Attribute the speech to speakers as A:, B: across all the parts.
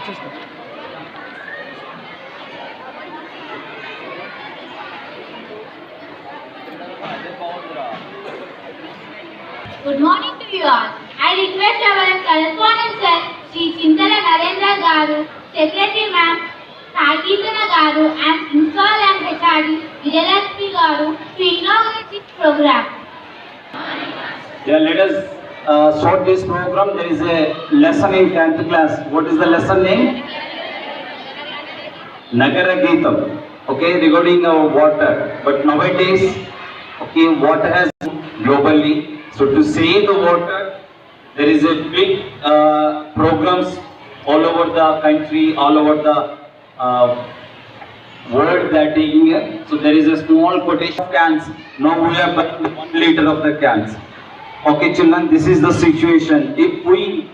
A: Good morning to you all. I request our correspondent sir, Sri Chintala Narendra Garu, Secretary Ma'am, Sageetana Garu, and Principal and HRD Vijayalakshmi Garu to inaugurate this program.
B: Yeah, let us start this program. There is a lesson in 10th class. What is the lesson name? Nagara Geetam. Okay, regarding water. But nowadays, okay, water has globally. So to save the water, there is a big programs all over the country, all over the world that taking it. So there is a small quotation of cans. Now we have 1 liter of the cans. Okay, children, this is the situation. If we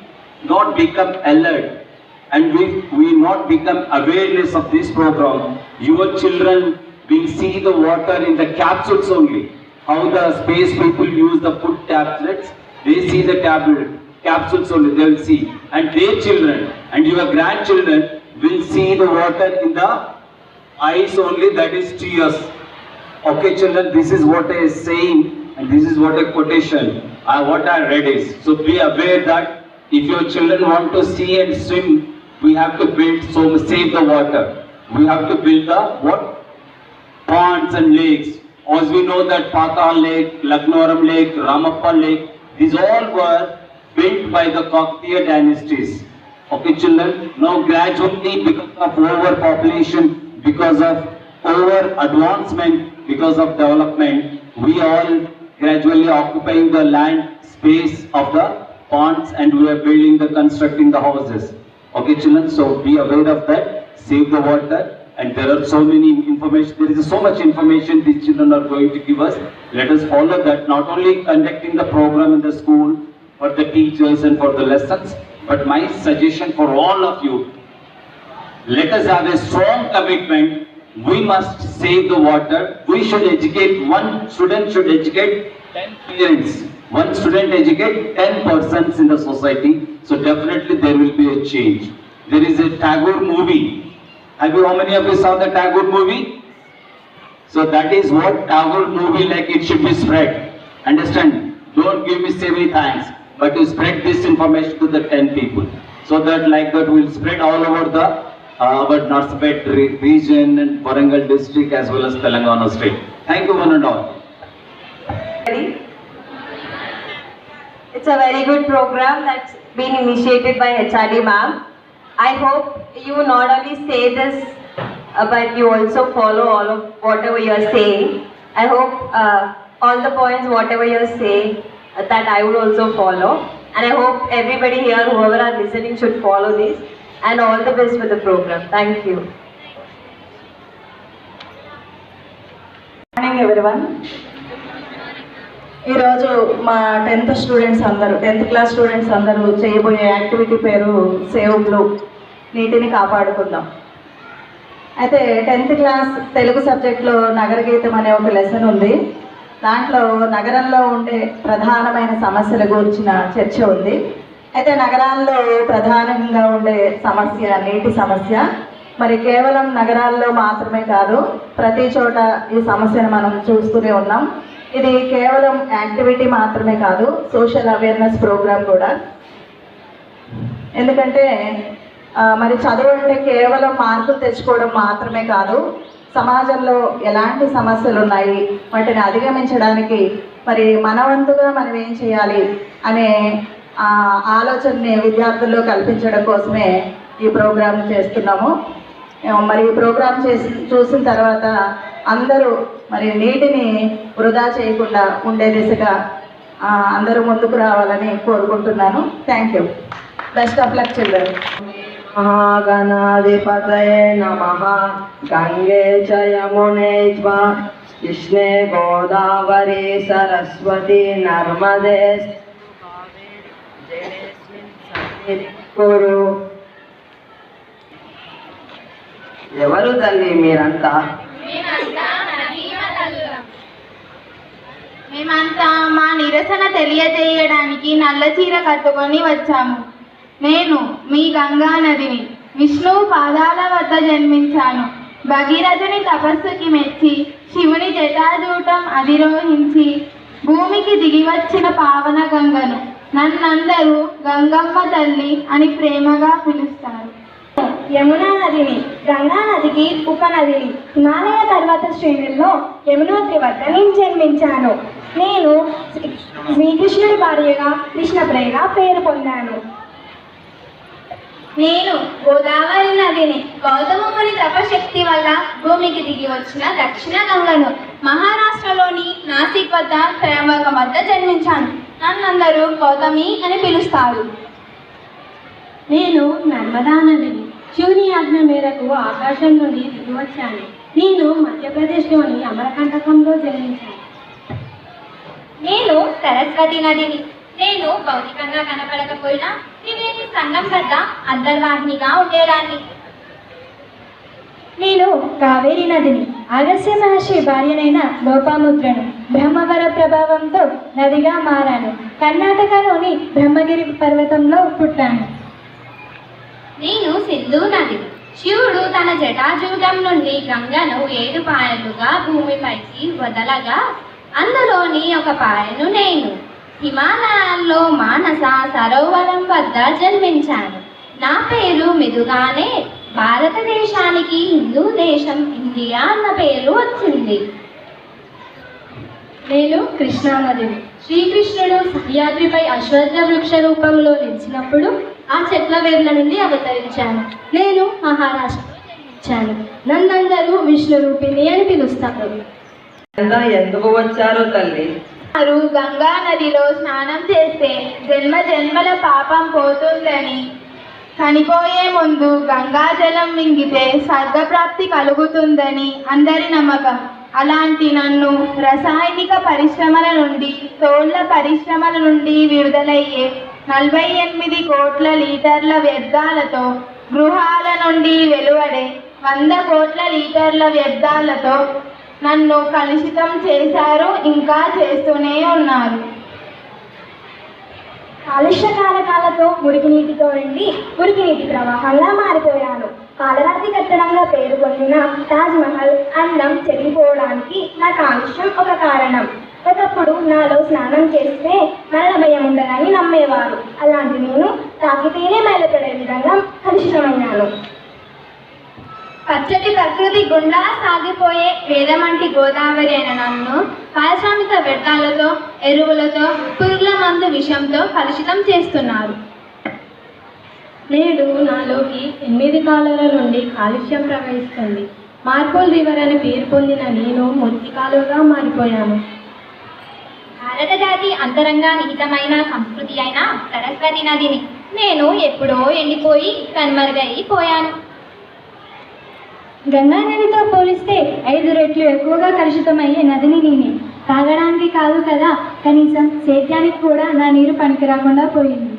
B: not become alert and we not become awareness of this program, your children will see the water in the capsules only. How the space people use the food tablets, they see the capsules only, they will see. And their children and your grandchildren will see the water in the eyes only, that is tears. Okay, children, this is what I is saying, and this is what a quotation, what I read is. So be aware that if your children want to see and swim, we have to build, so save the water. We have to build the what? Ponds and lakes. As we know that Pakal Lake, Lagnoram Lake, Ramappa Lake, these all were built by the Kakatiya dynasties. Okay, children, now gradually because of overpopulation, because of over-advancement, because of development, we all gradually occupying the land space of the ponds and we are building constructing the houses. Okay, children, so be aware of that, save the water. And there are so many information, there is so much information these children are going to give us. Let us follow that, not only conducting the program in the school, for the teachers and for the lessons, but my suggestion for all of you, let us have a strong commitment. We must save the water. We should educate, one student should educate 10 parents. One student educate 10 persons in the society. So definitely there will be a change. There is a Tagore movie. How many of you saw the Tagore movie? So that is what Tagore movie, like it should be spread. Understand? Don't give me say many thanks, but to spread this information to the 10 people. So that like that will spread all over the our Narsapet region and Warangal district as well as Telangana state. Thank you one and all.
C: It's a very good program that's been initiated by HRD ma'am. I hope you not only say this, but you also follow all of whatever you are saying. I hope all the points, whatever you are saying, that I would also follow. And I hope everybody here, whoever are listening, should follow this. And all the best for the program. Thank you.
D: Good morning, everyone. ఈరోజు మా 10th students అందరూ 10th class students అందరూ చేయబోయే activity పేరు save blue, నీటిని కాపాడుకుందాం. అయితే 10th class Telugu సబ్జెక్ట్లో నగరగీతం అనే ఒక లెసన్ ఉంది. దాంట్లో నగరంలో ఉండే ప్రధానమైన సమస్యల గురించిన చర్చ ఉంది. అయితే నగరాల్లో ప్రధానంగా ఉండే సమస్య నీటి సమస్య. మరి కేవలం నగరాల్లో మాత్రమే కాదు, ప్రతి చోట ఈ సమస్యను మనం చూస్తూనే ఉన్నాం. ఇది కేవలం యాక్టివిటీ మాత్రమే కాదు, సోషల్ అవేర్నెస్ ప్రోగ్రామ్ కూడా. ఎందుకంటే మరి చదువు అంటే కేవలం మార్కులు తెచ్చుకోవడం మాత్రమే కాదు, సమాజంలో ఎలాంటి సమస్యలు ఉన్నాయి, వాటిని అధిగమించడానికి మరి మన వంతుగా మనం ఏం చేయాలి అనే ఆలోచనని విద్యార్థుల్లో కల్పించడం కోసమే ఈ ప్రోగ్రామ్ చేస్తున్నాము. మరి ఈ ప్రోగ్రామ్ చూసిన తర్వాత అందరూ మరి నీటిని వృధా చేయకుండా ఉండే దిశగా అందరూ ముందుకు రావాలని కోరుకుంటున్నాను. Thank you. Best of luck children.
E: మహాగణాధిపతయే నమః. గంగే చ యమునే చ కృష్ణే గోదావరి సరస్వతి నర్మదే కురు. ఎవరు తల్లి మీరంతా?
A: మేమంతా మా నిరసన తెలియజేయడానికి నల్ల చీర కట్టుకొని వచ్చాము. నేను మీ గంగా నదిని విష్ణువు పాదాల వద్ద జన్మించాను. భగీరథుని తపస్సుకి మెచ్చి శివుని జటాజూటం అధిరోహించి భూమికి దిగివచ్చిన పావన గంగను నన్నందరూ గంగమ్మ తల్లి అని ప్రేమగా పిలుస్తారు.
F: యమునా నదిని, గంగా నదికి ఉపనదిని, హిమాలయ పర్వత శ్రేణుల్లో యమునోత్రి వద్ద నేను జన్మించాను. నేను శ్రీకృష్ణుడి భార్యగా కృష్ణప్రియగా పేరు పొందాను.
A: నేను గోదావరి నదిని, గౌతమ ముని తపశక్తి వల్ల భూమికి దిగి వచ్చిన దక్షిణ గంగను మహారాష్ట్రలోని నాసిక్ వద్ద త్రయంబకం వద్ద జన్మించాను. నన్నందరూ గౌతమి అని పిలుస్తారు.
F: నేను నర్మదా నదిని, శివుని ఆజ్ఞ మేరకు ఆకాశం నుండి దిగి వచ్చాను. నేను మధ్యప్రదేశ్లోని అమరకంటకంలో జన్మించాను.
A: నేను సరస్వతి నదిని, నేను భౌతికంగా కనపడకపోయినా త్రివేణి సంగం వద్ద అంతర్వాహినిగా ఉండేదాన్ని.
F: నేను కావేరి నదిని, అగస్త్య మహర్షి భార్యనైన లోపాముద్రను బ్రహ్మవర ప్రభావంతో నదిగా మారాను. కర్ణాటకలోని బ్రహ్మగిరి పర్వతంలో పుట్టాను.
A: నేను సింధు నదిని, శివుడు తన జటాజూటం నుండి గంగను 7 పాయలుగా భూమిపైకి వదలగా అందులోని ఒక పాయను నేను. హిమాలయాల్లో మానస సరోవరం వద్ద జన్మించాను. నా పేరు మెదుగానే భారతదేశానికి హిందూ దేశం ఇండియా అన్న పేరు వచ్చింది.
F: నేను కృష్ణానదిని, శ్రీకృష్ణుడు సహ్యాద్రిపై అశ్వత్థ వృక్ష రూపంలో నిలిచినప్పుడు ఆ చెట్ల వేర్ల నుండి అవతరించాను. నేను మహారాష్ట్రలో జన్మించాను. నన్నందరూ విష్ణు రూపిణి అని పిలుస్తారు.
E: ఎందుకు వచ్చారు తల్లి?
A: వారు గంగా నదిలో స్నానం చేస్తే జన్మ జన్మల పాపం పోతుందని, చనిపోయే ముందు గంగాజలం మింగితే స్వర్గప్రాప్తి కలుగుతుందని అందరి నమ్మకం. అలాంటి నన్ను రసాయనిక పరిశ్రమల నుండి, తోళ్ల పరిశ్రమల నుండి విడుదలయ్యే 48 కోట్ల లీటర్ల వ్యర్థాలతో, గృహాల నుండి వెలువడే 100 కోట్ల లీటర్ల వ్యర్థాలతో నన్ను కలుషితం చేశారు, ఇంకా చేస్తూనే ఉన్నారు.
F: కాలుష్య కారకాలతో మురికి నీటితో నిండి మురికి నీటి ప్రవాహంగా మారిపోయాను. పాలరాతి కట్టడంగా పేరు పొందిన తాజ్మహల్ అందం చెరిగిపోవడానికి నా కాలుష్యం ఒక కారణం. ఒకప్పుడు నాలో స్నానం చేస్తే మరణ భయం ఉండదని నమ్మేవారు. అలాంటి నేను తాకితేనే మైలపడే విధంగా కలుషితమయ్యాను.
A: పచ్చటి ప్రకృతి గుండా సాగిపోయే వేదమంటి గోదావరి అయిన నన్ను పారిశ్రామిక వ్యర్థాలతో, ఎరువులతో, పురుగుల మందు విషంతో కలుషితం చేస్తున్నారు.
F: నేడు నాలోకి 8 కాలువల నుండి కాలుష్యం ప్రవహిస్తుంది. మార్కోల్ రివర్ అని పేరు పొందిన నేను మురికి కాలువగా మారిపోయాను.
A: భారత జాతి అంతరంగా నిహితమైన సంస్కృతి అయిన సరస్వతి నదిని నేను ఎప్పుడో ఎండిపోయి కనుమరుగైపోయాను.
F: గంగా నదితో పోలిస్తే 5 రెట్లు ఎక్కువగా కలుషితమయ్యే నదిని నేనే. తాగడానికి కాదు కదా, కనీసం సేద్యానికి కూడా నా నీరు పనికిరాకుండా పోయింది.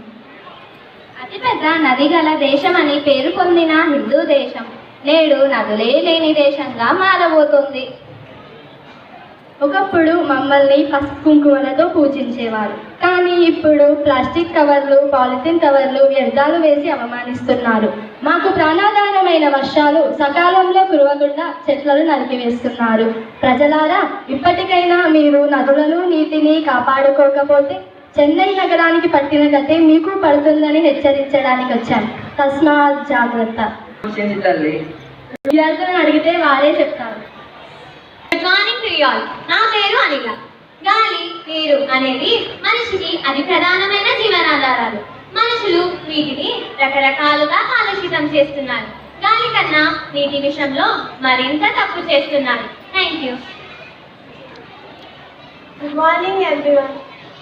A: అతిపెద్ద నది గల దేశం అని పేరు పొందిన హిందూ దేశం నేడు నదులే లేని దేశంగా మారబోతోంది.
F: ఒకప్పుడు మమ్మల్ని పసుపు కుంకుమలతో పూజించేవారు, కానీ ఇప్పుడు ప్లాస్టిక్ కవర్లు, పాలిథిన్ కవర్లు, వ్యర్థాలు వేసి అవమానిస్తున్నారు. మాకు ప్రాణాధారమైన వర్షాలు సకాలంలో కురవకుండా చెట్లను నరికివేస్తున్నారు. ప్రజలారా, ఇప్పటికైనా మీరు నదులను, నీటిని కాపాడుకోకపోతే చెన్నై నగరానికి పట్టిన గతే మీకు పడుతుందని హెచ్చరించడానికి వచ్చాం. తస్మాత్ జాగ్రత్త.
E: తల్లి,
F: విద్యార్థులను అడిగితే వారే చెప్తారు.
A: Good morning to you all. నా పేరు అనిల. గాలి, నీరు అనేవి మనిషికి అతి ప్రధానమైన జీవనాధారాలు. మనుషులు వీటిని రకరకాలుగా కాలుషితం చేస్తున్నారు. గాలి కన్నా నీటి విషయంలో మరింత తప్పు చేస్తున్నారు. Thank you.
F: Good morning everyone.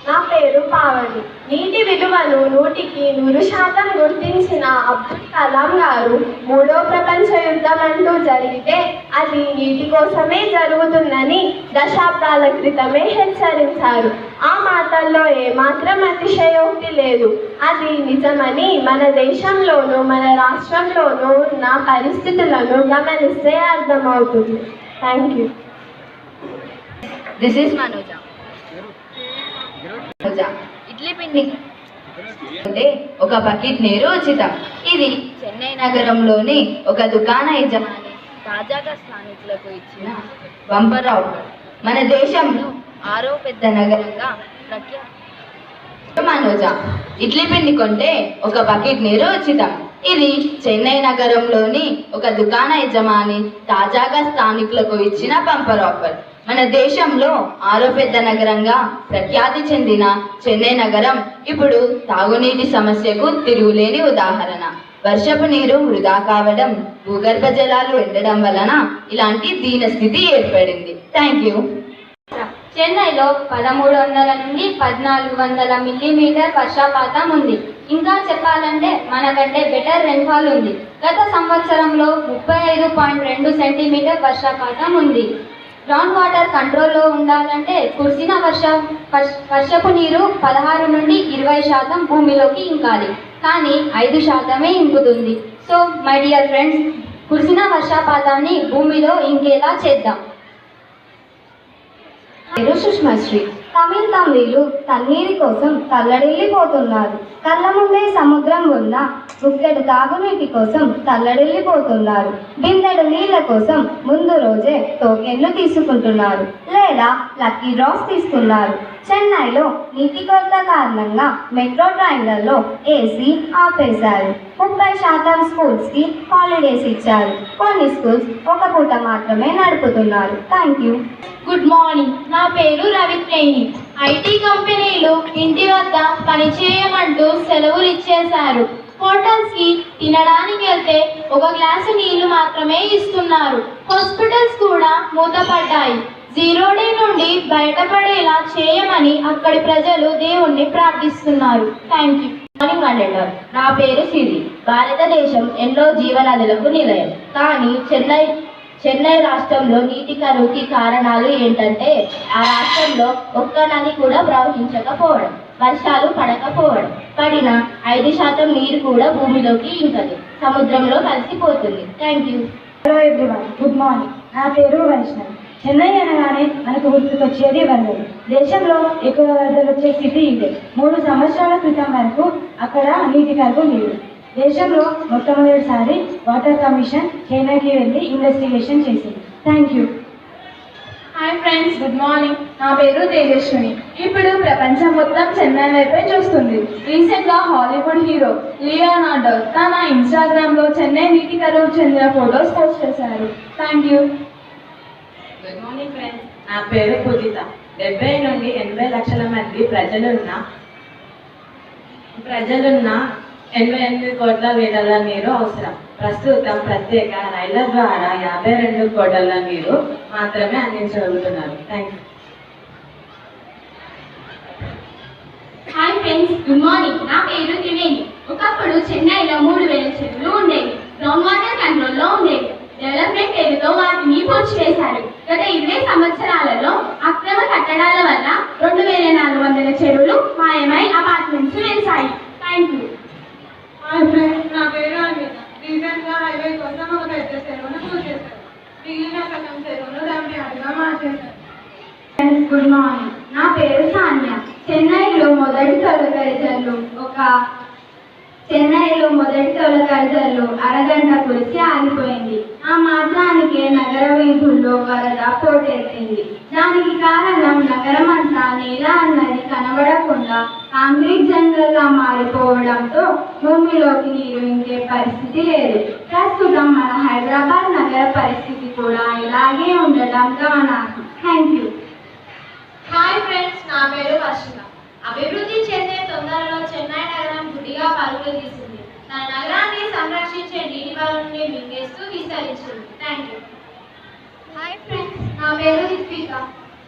F: నా పేరు పావని. నీటి విలువను 100కి 100% గుర్తించిన అబ్దుల్ కలాం గారు 3వ ప్రపంచ యుద్ధం అంటూ జరిగితే అది నీటి కోసమే జరుగుతుందని దశాబ్దాల క్రితమే హెచ్చరించారు. ఆ మాటల్లో ఏమాత్రం అతిశయోక్తి లేదు. అది నిజమని మన దేశంలోనూ మన రాష్ట్రంలోనూ ఉన్న పరిస్థితులను గమనిస్తే అర్థమవుతుంది. Thank you.
A: This is Manoja. Idli పిండి అంటే ఒక బకెట్ నీరు ఉచితం. ఇది
G: చెన్నై నగరంలోని ఒక దుకాణ యజమాని తాజాగా స్థానికులకు ఇచ్చిన బంపర్ ఆఫర్. మన దేశంలో 6వ పెద్ద నగరంగా మనోజ ఇడ్లీ పిండి కొంటే ఒక బకెట్ నీరు ఉచితం. ఇది చెన్నై నగరంలోని ఒక దుకాణ యజమాని తాజాగా స్థానికులకు ఇచ్చిన బంపర్ ఆఫర్. మన దేశంలో 6వ పెద్ద నగరంగా ప్రఖ్యాతి చెందిన చెన్నై నగరం ఇప్పుడు తాగునీటి సమస్యకు తిరుగులేని ఉదాహరణ. వర్షపు నీరు వృధా కావడం, భూగర్భ జలాలు ఎండడం వలన ఇలాంటి దీనస్థితి ఏర్పడింది. Thank you.
A: చెన్నైలో 1300 నుండి 1400 మిల్లీమీటర్ వర్షపాతం ఉంది. ఇంకా చెప్పాలంటే మనకంటే బెటర్ రెయిన్ఫాల్ ఉంది. గత సంవత్సరంలో 35.2 సెంటీమీటర్ వర్షపాతం ఉంది. గ్రౌండ్ వాటర్ కంట్రోల్లో ఉండాలంటే కురిసిన వర్షపు నీరు 16 నుండి 20% భూమిలోకి ఇంకాలి, కానీ 5% ఇంకుతుంది. సో మై డియర్ ఫ్రెండ్స్, కురిసిన వర్షపాతాన్ని భూమిలో ఇంకేలా చేద్దాం.
F: పేరు సుష్మశ్రీ. తమిళీలు తన్నీరి కోసం తల్లడిల్లిపోతున్నారు. కళ్ళ ముందే సముద్రం ఉన్న బుక్కెడు తాగునీటి కోసం తల్లడిల్లిపోతున్నారు. బిందెడు నీళ్ల కోసం ముందు రోజే టోకెన్లు తీసుకుంటున్నారు, లేదా లక్కీ డ్రాస్ తీస్తున్నారు. చెన్నైలో నీటి కొరత కారణంగా మెట్రో ట్రైన్లలో ఏసీ ఆపేశారు. 30% స్కూల్స్కి హాలిడేస్ ఇచ్చారు. కొన్ని స్కూల్స్ ఒక పూట మాత్రమే నడుపుతున్నారు. Thank you.
A: Good morning. నా పేరు రవిత్రేణి. ఐటీ కంపెనీలు ఇంటి వద్ద పనిచేయమంటూ సెలవులు ఇచ్చేశారు. హోటల్స్కి తినడానికి వెళ్తే ఒక గ్లాసు నీళ్లు మాత్రమే ఇస్తున్నారు. హాస్పిటల్స్ కూడా మూతపడ్డాయి. 0 డే నుండి బయటపడేలా చేయమని అక్కడి ప్రజలు దేవుణ్ణి ప్రార్థిస్తున్నారు. Thank you. మార్నింగ్ అండర్. నా పేరు సిరి. భారతదేశం ఎన్నో జీవనదులకు నిలయం, కానీ చెన్నై రాష్ట్రంలో నీటి కరువుకి కారణాలు ఏంటంటే ఆ రాష్ట్రంలో ఒక్క నది కూడా ప్రవహించకపోవడం, వర్షాలు పడకపోవడం, పడిన 5% నీరు కూడా భూమిలోకి ఇంకదు, సముద్రంలో కలిసిపోతుంది. Thank you.
H: Hello everyone, good morning. నా పేరు వైష్ణవి. చెన్నై అనగానే మనకు గుర్తుకొచ్చేది వరదలు. దేశంలో ఎక్కువ వరదలు వచ్చే సిటీ ఇదే. 3 సంవత్సరాల క్రితం వరకు అక్కడ నీటి కరువు లేదు. దేశంలో మొట్టమొదటిసారి వాటర్ కమిషన్ చెన్నైకి వెళ్ళి ఇన్వెస్టిగేషన్ చేసింది. Thank you.
F: Hi friends, good morning. నా పేరు తేజస్విని. ఇప్పుడు ప్రపంచం మొత్తం చెన్నై వైపే చూస్తుంది. రీసెంట్గా హాలీవుడ్ హీరో లియోనార్డో తన ఇన్స్టాగ్రామ్లో చెన్నై నీటి కరువు చెందిన ఫొటోస్ పోస్ట్ చేశారు. Thank you.
I: Good morning friends. నా పేరు పూజిత. 70 నుండి 80 లక్షల మంది ప్రజలున్న 88 కోట్ల లీటర్ల నీరు అవసరం. ప్రస్తుతం ప్రత్యేక రైళ్ల ద్వారా 52 కోట్ల నీరు మాత్రమే అందించగలుగుతున్నారు. Thank you.
A: Hi friends, good morning. నా పేరు త్రివేణి. ఒకప్పుడు చెన్నైలో 3000 చెరువులు ఉండేవి. గ్రౌండ్ వాటర్ కంట్రోల్లో ఉండేవి. డెవలప్మెంట్ పేరుతో వాటిని పూడ్చివేశారు. గత 20 సంవత్సరాలలో అక్రమ కట్టడాల వల్ల 2400 చెరువులు మాయమై అపార్ట్మెంట్స్ వెలిశాయి. Thank you.
J: హాయ్ ఫ్రెండ్స్, నా పేరు అన్విత. రీసెంట్గా హైవే కోసం ఒక పెద్ద చెరువును పూడ్చేశారు. మిగిలిన సగం చెరువును డ్యామ్ యార్డ్గా మార్చేశారు.
F: Friends, good morning. నా పేరు సాన్య. చెన్నైలో మొదటి తొలకరిజల్లు అరగంట కురిసి ఆగిపోయింది. ఆ మాత్రానికే నగర వీధుల్లో వరద పోటెత్తింది. దానికి కారణం నగరం అంతా నేల అన్నది కనబడకుండా కాంక్రీట్ జంగల్గా మారిపోవడంతో భూమిలోకి నీరు ఇంకే పరిస్థితి లేదు. ప్రస్తుతం మన హైదరాబాద్ నగర పరిస్థితి కూడా ఇలాగే ఉండటం గమనార్హం. Thank you.
A: హాయ్ ఫ్రెండ్స్, నా పేరు వర్షిక. అభివృద్ధి చెందే తొందరలో చెన్నై నగరం గుడ్డిగా పరుగులు తీసింది. తన నగరాన్ని సంరక్షించే నీటి వనరుల్ని మింగేస్తూ విస్తరించింది. Thank you.
F: హాయ్ ఫ్రెండ్స్, నా పేరు రిత్విక.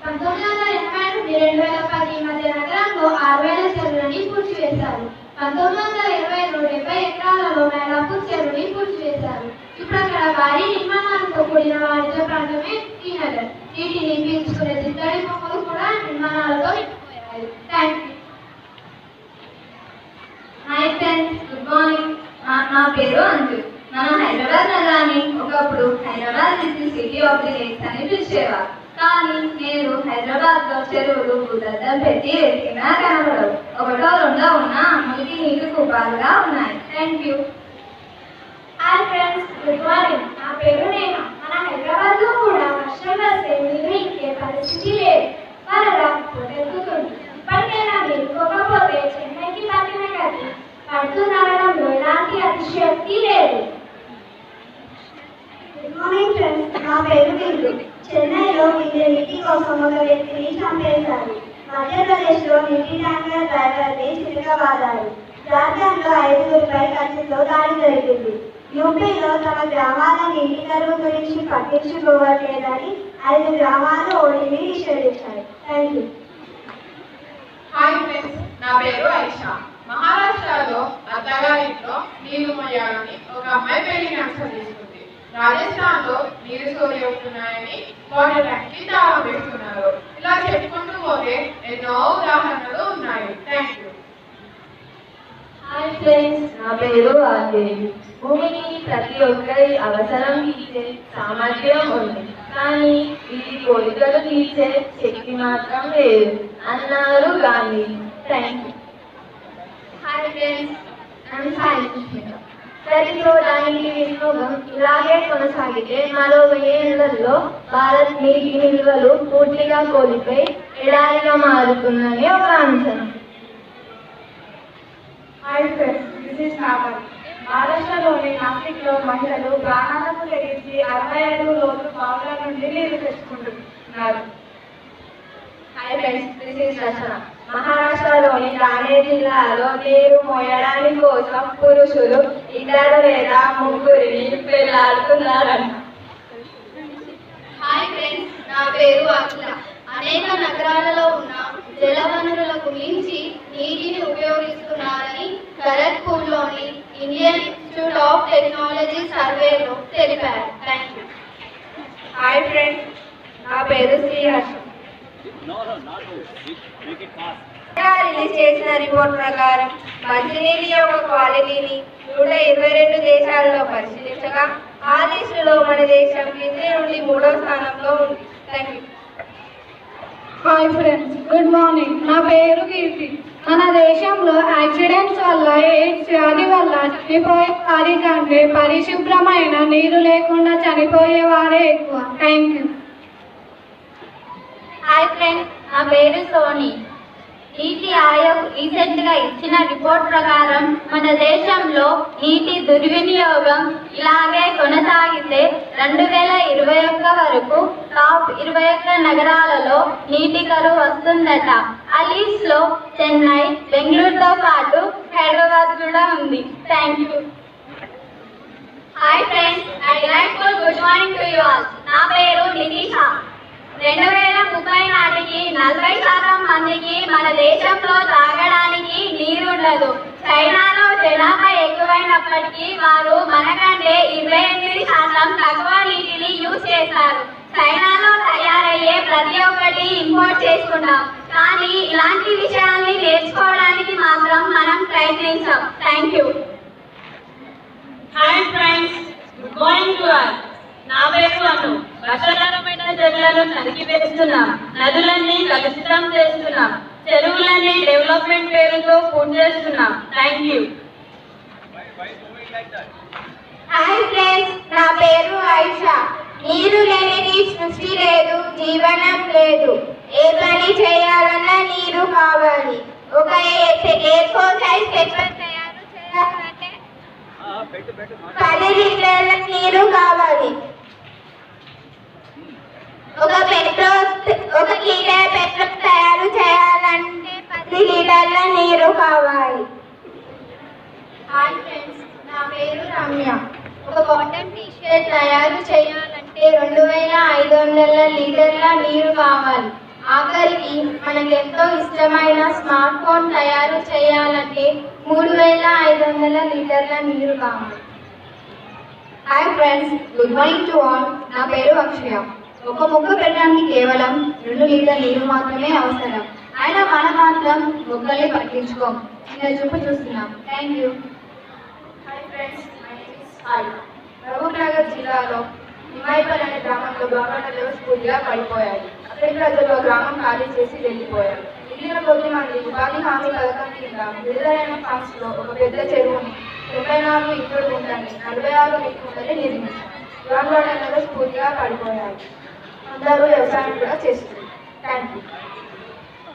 F: 1980 నుండి 2010 మధ్య నగరంలో 6000 చెరువులని పూడ్చివేశారు. 1920లో 70 ఎకరాలలో మేళాపూర్ చెరువుని పూడ్చివేశారు. ఇప్పుడు అక్కడ భారీ నిర్మాణాలతో కూడిన వాణిజ్య ప్రాంతమే ఈ నగర్. నీటిని పీల్చుకునే చిత్తడి బొమ్మలు కూడా నిర్మాణాలతో నిండిపోయాయి. Thank you.
G: Hi friends, good morning. నా పేరు అంజు. మన హైదరాబాద్ నగరాన్ని ఒకప్పుడు Hyderabad city of the lakes అని పిలిచేవారు. కానీ నేను హైదరాబాద్లో చెరువులు భూదద్దం పెట్టి వెతికినా కనబడవు. ఒకటో రెండో ఉన్న మురికి నీటి కూపాలుగా ఉన్నాయి. Thank you.
F: Hi friends, good morning. నా పేరు నేహా. మన హైదరాబాద్లో కూడా వర్షం వస్తే నీరు ఇంకే పరిస్థితి లేదు. వరద పొట్టెత్తుతుంది. ఇప్పటికైనా నిలుపుకోకపోతే చెన్నైకి పట్టిన గది పడుతున్నారడంలో ఎలాంటి అతిశయోక్తి లేదు. గుడ్ మార్నింగ్ ఫ్రెండ్స్, నా పేరు దిల్లు. చెన్నైలో నీటి కోసం ఒక వ్యక్తిని చంపేశారు. మధ్యప్రదేశ్లో నీటి ట్యాంకర్ డ్రైవర్ని చితకబాదారు. జార్ఖండ్లో 5గురిపై కత్తితో దాడి జరిగింది. యూపీలో తమ గ్రామాల నీటి కరువు గురించి పట్టించుకోవట్లేదని 5 గ్రామాలు ఓటిని నిషేధించాయి. Thank you.
K: హాయ్ ఫ్రెండ్స్, నా పేరు ఐషా. మహారాష్ట్రలో అత్తగారింట్లో నీరు మొయ్యాలని ఒక అమ్మాయి పెళ్లి క్యాన్సల్ తీసుకుంది. రాజస్థాన్లో నీరు సోరి అవుతున్నాయని వాటర్ ట్యాంక్కి తాళం వేస్తున్నారు. ఇలా చెప్పుకుంటూ పోతే ఎన్నో ఉదాహరణలు ఉన్నాయి. Thank you.
F: హాయ్ ఫ్రెండ్స్, నా పేరు ఆదేవి. భూమిని ప్రతి ఒక్కరి అవసరం తీర్చే సామర్థ్యం ఉంది, కానీ ఇది కోరికలు తీర్చే శక్తి మాత్రం లేదు అన్నారు Gandhi. Thank you. Hi friends, I'm Sai Krishna. ప్రతిలో దానికి వినియోగం ఇలాగే కొనసాగితే మరో 1000 ఏళ్లలో భారత్ నీటి నిల్వలు పూర్తిగా కోల్పోయి ఎడారిగా మారుతుందని ఒక అంచనా. Hi friends, this is Nagar. మహారాష్ట్రలోని నాసిక్లో మహిళలు ప్రాణాలకు తెగించి 65 లోతు బావుల నుండి నీరు తెచ్చుకుంటున్నారు. హాయ్ ఫ్రెండ్స్, దిస్ ఇస్ రచన. మహారాష్ట్రలోని ఠానే జిల్లాలో నీరు మోయడానికి కోసం పురుషులు 2 లేదా 3 పెళ్లాడుతున్నారంట. హాయ్ ఫ్రెండ్స్, నా పేరు అఖిల. అనేక నగరాలలో ఉన్న జలవనరులకు మించి నీటిని ఉపయోగిస్తున్నారని ఖరగ్పూర్లోని ఇండియన్ ఇన్స్టిట్యూట్ ఆఫ్ టెక్నాలజీ సర్వేలో తెలిపారు. Thank you. హాయ్ ఫ్రెండ్స్, నా పేరు శ్రీహర్ష. రిలీజ్ చేసిన రిపోర్ట్ ప్రకారం మంచినీటి యొక్క క్వాలిటీని 122 దేశాలలో పరిశీలించగా ఆ లిస్టులో మన దేశం కింది నుండి 3వ స్థానంలో ఉంది. Thank you.
J: Hi friends, good morning. నా పేరు కీర్తి. మన దేశంలో యాక్సిడెంట్స్ వల్ల, ఎయిడ్స్ వ్యాధి వల్ల చనిపోయే వారి కంటే పరిశుభ్రమైన నీరు లేకుండా చనిపోయే వారే ఎక్కువ. Thank you.
A: హాయ్ ఫ్రెండ్స్, నా పేరు సోని. నీతి ఆయోగ్ రీసెంట్ గా ఇచ్చిన రిపోర్ట్ ప్రకారం మన దేశంలో నీటి దుర్వినియోగం ఇలాగే కొనసాగితే 2021 వరకు టాప్ 21 నగరాలలో నీటి కరువు వస్తుందట. ఆ లిస్ట్ లో చెన్నై, బెంగళూరుతో పాటు హైదరాబాద్ కూడా ఉంది. Thank you. Hi friends, good morning to you all. నా పేరు నితీషా. 2030 నాటికి 40% మందికి మన దేశంలో తాగడానికి నీరుండదు. చైనాలో జనాభా ఎక్కువైనప్పటికీ వారు మనకంటే 28% తక్కువ నీటిని యూజ్ చేస్తారు. చైనాలో తయారయ్యే ప్రతి ఒక్కటి ఇంపోర్ట్ చేసుకుంటాం, కానీ ఇలాంటి విషయాల్ని నేర్చుకోవడానికి మాత్రం మనం ప్రయత్నించాం. Thank you.
I: Hi friends, good morning to all. నా పేరు అను. వర్షాధారమైన చెరువులను నరికివేస్తున్నాం, నదులన్నీ కలుషితం చేస్తున్నాం, చెరువులన్నీ డెవలప్మెంట్ పేరుతో పూర్తి చేస్తున్నాం. Thank you.
A: హాయ్ ఫ్రెండ్స్, నా పేరు ఆయిషా. నీరు లేనిది సృష్టి లేదు, జీవనం లేదు. ఏ పని చేయాలన్నా నీరు కావాలి. ఒక A4 సైజ్ పేపర్ తయారు చేయాలంటే 10 లీటర్ల నీరు కావాలి. ఒక లీటర్ పెట్రోల్ తయారు చేయాలంటే 10 లీటర్ల నీరు కావాలి. హాయ్ ఫ్రెండ్స్, నా పేరు రమ్య. ఒక కాటన్ టీషర్ట్ తయారు చేయాలంటే 2500 లీటర్ల నీరు కావాలి. ఆఖరికి మనకెంతో ఇష్టమైన స్మార్ట్ ఫోన్ తయారు చేయాలంటే 3500 లీటర్ల నీరు కావాలి. Hi friends, good morning to all. నా పేరు అక్షయ. ఒక మొక్క పెట్టడానికి కేవలం 2 లీటర్ల నీరు మాత్రమే అవసరం. అయినా మనం మాత్రం మొక్కల్ని పట్టించుకోం, చిన్న చూపు చూస్తున్నాం. Thank you. Hi friends, my name is Sai. Mahabubnagar జిల్లాలో నిమ్మాయిపల్లి అనే గ్రామంలో గవర్నమెంట్ లెవెల్స్ పూర్తిగా పడిపోయాయి. అక్కడి ప్రజలు గ్రామం ఖాళీ చేసి వెళ్ళిపోయారు. మిగిలిన కొద్ది మంది ఉపాధి హామీ పథకం కింద విడుదలైన ఫండ్స్ లో ఒక పెద్ద చెరువుని
F: 34 ఇప్పుడు ఉండండి, 46 మీకు ఉందని నిర్మించారు. యువకులలో స్ఫూర్తిగా పడిపోయారు. అందరూ వ్యవసాయం కూడా చేస్తున్నారు. Thank you.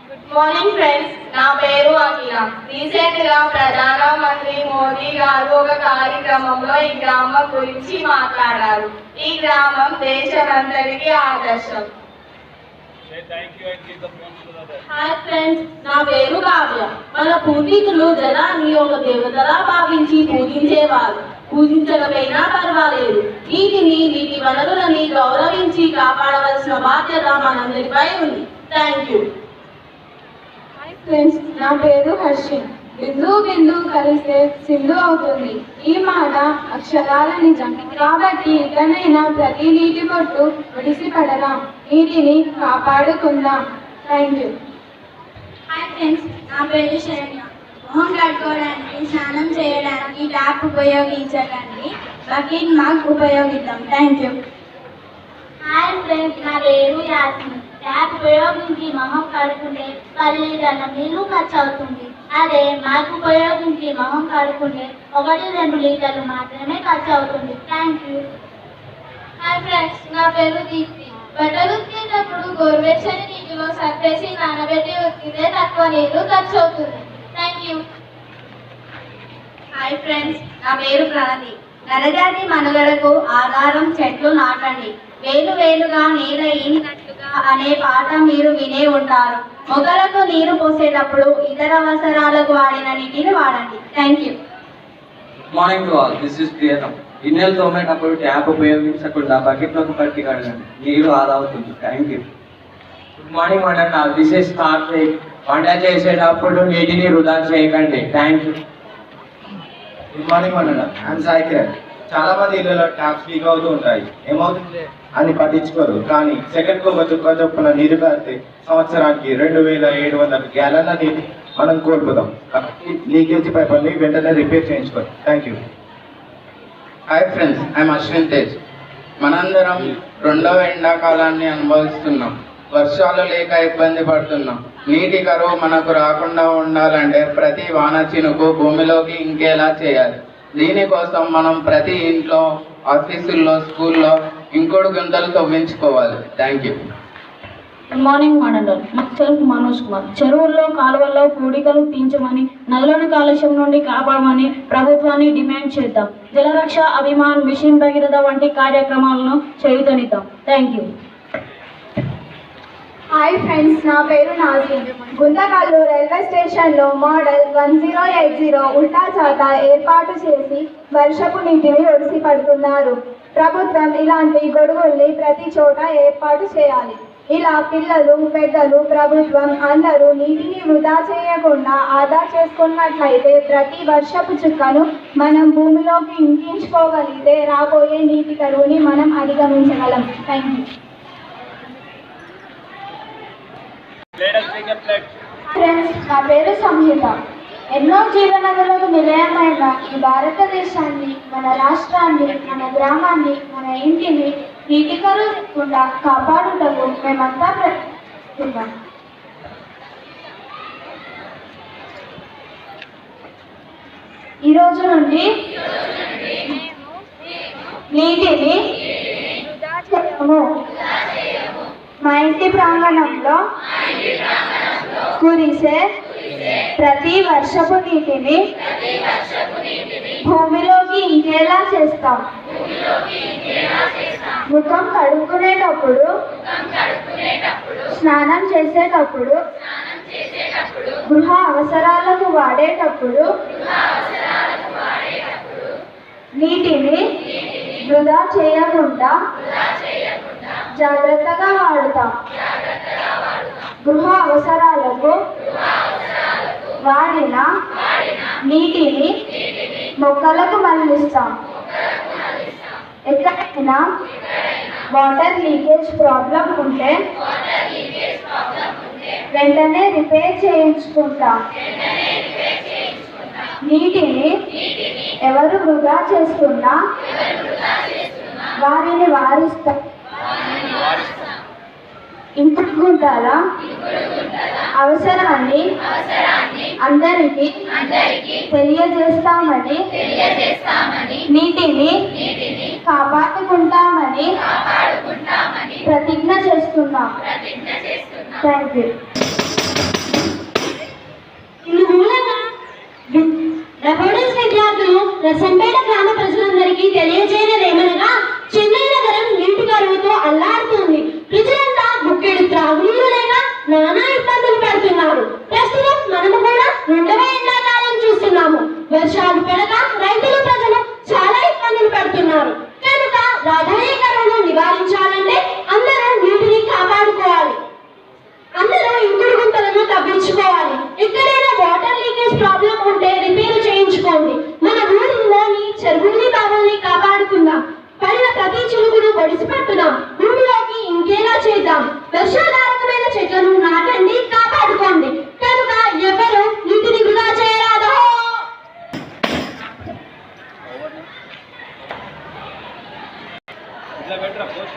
I: Good morning friends, నా పేరు అఖిల. రీసెంట్ గా ప్రధానమంత్రి మోదీ గారు ఒక కార్యక్రమంలో ఈ గ్రామం గురించి మాట్లాడారు. ఈ గ్రామం దేశమంతటికి ఆదర్శం.
J: హాయ్ ఫ్రెండ్స్, నా పేరు కావ్య. మన పూర్వీకులు జలాన్ని ఒక దేవతలా భావించి పూజించేవారు. పూజించకపోయినా పర్వాలేదు, నీటిని, నీటి వనరులని గౌరవించి కాపాడవలసిన బాధ్యత మనందరిపై ఉంది. Thank you.
F: హాయ్ ఫ్రెండ్స్, నా పేరు హర్షిన్. బిందు బిందు కలిస్తే సింధు అవుతుంది. ఈ మాట అక్షరాల నిజం. కాబట్టి ఇకనైనా ప్రతి నీటి బొట్టు ఒడిసిపడదాం, నీటిని కాపాడుకుందాం. Thank you.
A: హాయ్ ఫ్రెండ్స్, నా పేరు శరణ్య. మొహం కట్టుకోవడానికి, స్నానం చేయడానికి ట్యాప్ ఉపయోగించకండి, బకెట్ మగ్ ఉపయోగిద్దాం. Thank you. హాయ్ ఫ్రెండ్స్, నా పేరు యాస్మిన్. ట్యాప్ ఉపయోగించి మొహం కడుకుంటే 10 లీటర్ల నీళ్లు ఖర్చు అవుతుంది. అదే మగ్ ఉపయోగించి మొహం కడుకుంటే 1-2 లీటర్లు మాత్రమే ఖర్చు అవుతుంది. Thank you. హాయ్ ఫ్రెండ్స్, నా పేరు దీప్తి. బట్టలు ఉతికేటప్పుడు గోరువెచ్చని నీటిలో సర్ఫేసి నానబెట్టి ఉతికితే తక్కువ నీళ్లు ఖర్చు అవుతుంది. Thank you.
G: హాయ్ ఫ్రెండ్స్, నా పేరు ప్రణతి. నరజాతి మనుగడకు ఆధారం చెట్లు నాటండి, వేలు వేలుగా నేల ఈనినట్లుగా అనే పాట మీరు వినే ఉంటారు. మొక్కలకు నీరు పోసేటప్పుడు ఇతర అవసరాలకు వాడిన నీటిని వాడండి. Thank you.
L: Good morning to all, this is Priyatham. గిన్నెలు తోమేటప్పుడు ట్యాప్ ఉపయోగించకుండా బకెట్లోకి పట్టి కడగండి, నీరు ఆదా అవుతుంది. Thank you. గుడ్ మార్నింగ్ వంటక, దిస్ ఇస్ కార్తీక్. వంట చేసేటప్పుడు నీటిని వృధా చేయకండి. Thank you.
M: గుడ్ మార్నింగ్ వంటక, ఐఎమ్ సాయి కిరణ్. చాలా మంది ఇళ్ళలో ట్యాప్స్ లీక్ అవుతూ ఉంటాయి, ఏమవుతుంది అని పట్టించుకోరు. కానీ సెకండ్కు ఒక చుక్క చొప్పున నీరు కారితే సంవత్సరానికి 2700 గ్యాలన్ల నీరు మనం కోల్పోతాం. కాబట్టి లీకేజీ పైపుల్ని వెంటనే రిపేర్ చేయించుకోండి. Thank you.
N: Hi friends, I'm Ashwin Tej. మనందరం 2వ ఎండాకాలాన్ని అనుభవిస్తున్నాం. వర్షాలు లేక ఇబ్బంది పడుతున్నాం. నీటి కరువు మనకు రాకుండా ఉండాలంటే ప్రతి వాన చినుకు భూమిలోకి ఇంకేలా చేయాలి. దీనికోసం మనం ప్రతి ఇంట్లో, ఆఫీసుల్లో, స్కూల్లో ఇంకోటి గుంతలు తవ్వించుకోవాలి. Thank you.
J: గుడ్ మార్నింగ్ మండల్, సెల్ఫ్ మనోజ్ కుమార్. చెరువుల్లో, కాలువల్లో పూడికలు తీయించమని, నదులను కాలుష్యం నుండి కాపాడమని ప్రభుత్వాన్ని డిమాండ్ చేద్దాం. జలరక్ష అభిమాన్, మిషన్ భగీరథ వంటి కార్యక్రమాలను చేయుతనిద్దాం. Thank you.
F: హాయ్ ఫ్రెండ్స్, నా పేరు నాజీన్. గుంతకల్లు రైల్వే స్టేషన్లో మోడల్ 1080 ఉల్టా జాతా ఏర్పాటు చేసి వర్షపు నీటిని ఒడిసి పడుతున్నారు. ప్రభుత్వం ఇలాంటి గొడుగుల్ని ప్రతి చోట ఏర్పాటు చేయాలి. ఇలా పిల్లలు, పెద్దలు, ప్రభుత్వం అందరూ నీటిని వృధా చేయకుండా ఆదా చేసుకున్నట్లయితే ప్రతి వర్షపు చుక్కను మనం భూమిలోకి ఇంకించుకోగలిగితే రాబోయే నీటి కరువుని మనం అధిగమించగలం. Thank you. ఫ్రెండ్స్, నా పేరు సంహిత. ఎన్నో జీవనదులకు నిలయమైన ఈ భారతదేశాన్ని, మన రాష్ట్రాన్ని, మన గ్రామాన్ని, మన ఇంటిని నీటి కరువు లేకుండా కాపాడుటకు మేమంతా ప్రయత్నిస్తున్నాం. ఈ రోజు నుండి నీటిని వృధా చేయము. మా ఇంటి ప్రాంగణంలో కురిసే ప్రతి వర్షపు నీటిని భూమిలోకి ఇంకేలా చేస్తాం. ముఖం కడుక్కునేటప్పుడు, స్నానం చేసేటప్పుడు, గృహ అవసరాలకు వాడేటప్పుడు నీటిని వృధా చేయకుండా జాగ్రత్తగా వాడుతాం. గృహ అవసరాలకు వాడిన నీటిని మొక్కలకు మళ్లిస్తాం. ఎక్కడైనా వాటర్ లీకేజ్ ప్రాబ్లం ఉంటే వెంటనే రిపేర్ చేయించుకుంటాం. నీటిని ఎవరు వృధా చేస్తున్నా వారిని వారిస్తాం. ఇంకుడు గుంటాల అవసరాన్ని అందరికీ తెలియజేస్తామని నీటిని కాపాడుకుంటామని ప్రతిజ్ఞ చేస్తున్నాం. Thank you.
A: రెఫరెన్స్ విద్యార్థులు రసంపేట గ్రామ ప్రజలందరికీ తెలియజేయలేమనగా చెన్నై నగరం నీటి కరువుతో అల్లాడుతుంది. ప్రజలంతా ముఖ్యుడు త్రాగునీరు లేక నానా ఇబ్బందులు పడుతున్నారు. ప్రస్తుతం మనము కూడా 2వ ఎండాకాలం చూస్తున్నాము. వర్షాలు పడక రైతులు ప్రజలు చాలా ఇబ్బందులు పడుతున్నారు. కనుక రాబోయే కరువును నివారించాలంటే అందరూ నీటిని కాపాడుకోవాలి. అందరూ ఇంకుడు గుంతలను తగ్గించుకోవాలి. ఎక్కడైనా వాటర్ లీకేజ్ ప్రాబ్లం ఉంటే రిపేర్ చేయించుకోండి. మన ఊరిలోని చెరువుల్ని బావుల్ని కాపాడుకుందాం. పడిన ప్రతి చిలుకును పొడిసిపెట్టుదాం. భూమిలోకి ఇంకేలా చేద్దాం. వర్షాధారకమైన చెట్లను నాటండి, కాపాడుకోండి. కనుక ఎవరు నీటిని వృధా చేయరాదో.
O: ఇట్లా పెట్టరా పోస్ట్